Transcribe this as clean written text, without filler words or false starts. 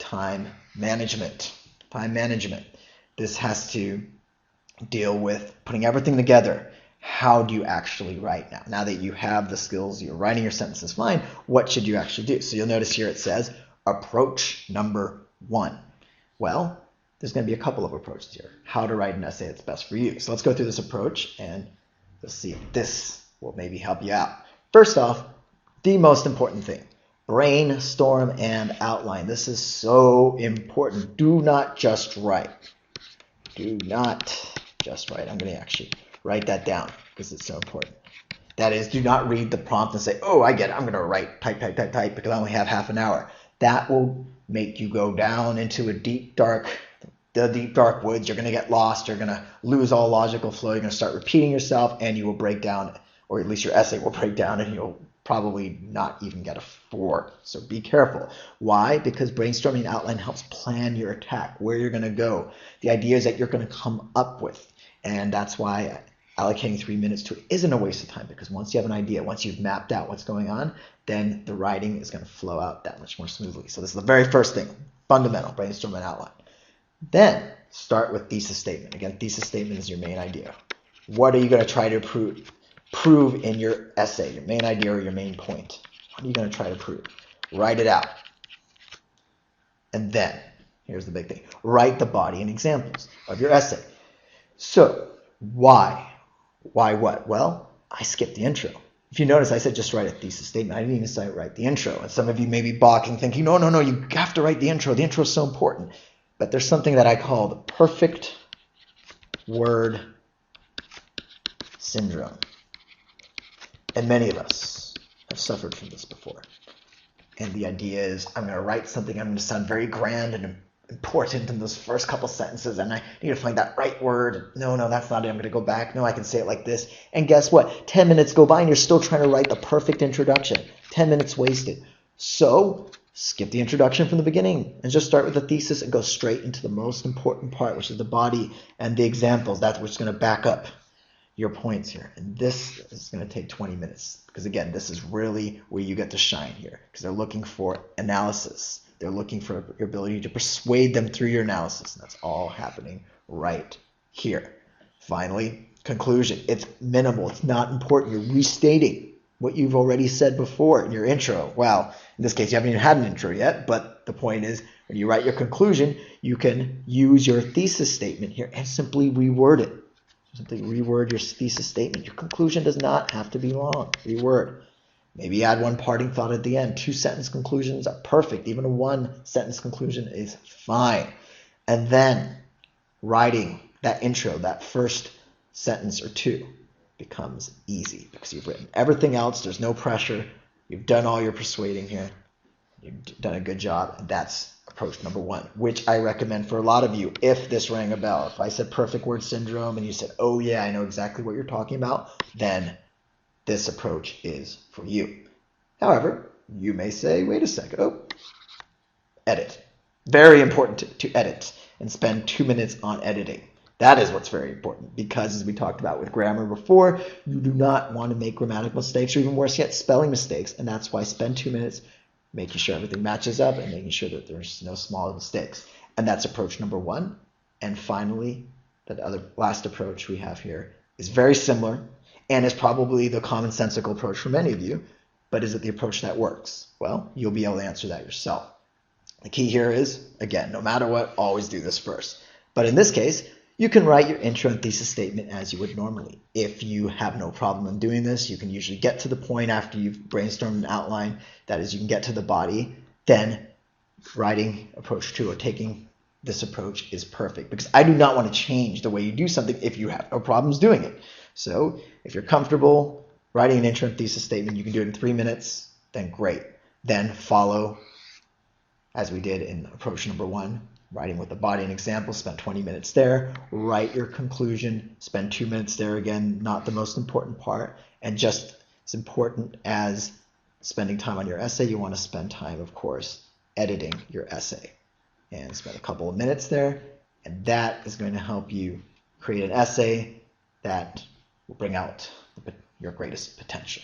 time management. Time management. This has to deal with putting everything together. How do you actually write now? Now that you have the skills, you're writing your sentences fine, what should you actually do? So you'll notice here it says approach number 1. Well, there's going to be a couple of approaches here. How to write an essay that's best for you. So let's go through this approach and let's see if this will maybe help you out. First off, the most important thing, brainstorm and outline. This is so important. Do not just write. Do not just write. I'm going to actually write that down because it's so important. That is, do not read the prompt and say, oh, I get it. I'm going to write, type, because I only have half an hour. That will make you go down into the deep, dark woods. You're going to get lost. You're going to lose all logical flow. You're going to start repeating yourself, and you will break down, or at least your essay will break down, and you'll probably not even get a 4. So be careful. Why? Because brainstorming and outline helps plan your attack, where you're going to go. The idea is that you're going to come up with, and that's why allocating 3 minutes to it isn't a waste of time, because once you have an idea, once you've mapped out what's going on, then the writing is going to flow out that much more smoothly. So this is the very first thing, fundamental, brainstorm and outline. Then start with thesis statement. Again, thesis statement is your main idea. What are you going to try to prove in your essay, your main idea or your main point? What are you going to try to prove? Write it out. And then, here's the big thing, write the body and examples of your essay. So, why? Why what? Well, I skipped the intro. If you notice, I said just write a thesis statement. I didn't even say write the intro. And some of you may be balking, thinking, no, you have to write the intro. The intro is so important. But there's something that I call the perfect word syndrome. And many of us have suffered from this before. And the idea is, I'm going to write something, I'm going to sound very grand and important in those first couple sentences, and I need to find that right word. No, that's not it. I'm going to go back. No, I can say it like this. And guess what? 10 minutes go by and you're still trying to write the perfect introduction. 10 minutes wasted. So skip the introduction from the beginning and just start with the thesis and go straight into the most important part, which is the body and the examples. That's what's going to back up your points here. And this is going to take 20 minutes because, again, this is really where you get to shine here because they're looking for analysis. They're looking for your ability to persuade them through your analysis. And that's all happening right here. Finally, conclusion. It's minimal. It's not important. You're restating what you've already said before in your intro. Well, in this case, you haven't even had an intro yet, but the point is when you write your conclusion, you can use your thesis statement here and simply reword it. Simply reword your thesis statement. Your conclusion does not have to be long. Reword. Maybe add one parting thought at the end. 2-sentence conclusions are perfect. Even a 1-sentence conclusion is fine. And then writing that intro, that first sentence or two, becomes easy because you've written everything else. There's no pressure. You've done all your persuading here. You've done a good job. And that's approach number 1, which I recommend for a lot of you if this rang a bell. If I said perfect word syndrome and you said, oh yeah, I know exactly what you're talking about, then this approach is for you. However, you may say, wait a second, edit. Very important to edit and spend 2 minutes on editing. That is what's very important because, as we talked about with grammar before, you do not want to make grammatical mistakes or even worse yet, spelling mistakes. And that's why spend 2 minutes making sure everything matches up and making sure that there's no small mistakes. And that's approach number 1. And finally, the last approach we have here is very similar and is probably the commonsensical approach for many of you, but is it the approach that works? Well, you'll be able to answer that yourself. The key here is, again, no matter what, always do this first. But in this case, you can write your intro and thesis statement as you would normally. If you have no problem in doing this, you can usually get to the point after you've brainstormed an outline, that is, you can get to the body, then writing approach 2 or taking this approach is perfect because I do not want to change the way you do something if you have no problems doing it. So if you're comfortable writing an intro and thesis statement, you can do it in 3 minutes, then great. Then follow, as we did in approach number 1, writing with the body and example, spend 20 minutes there. Write your conclusion, spend 2 minutes there again, not the most important part. And just as important as spending time on your essay, you want to spend time, of course, editing your essay. And spend a couple of minutes there, and that is going to help you create an essay that will bring out your greatest potential.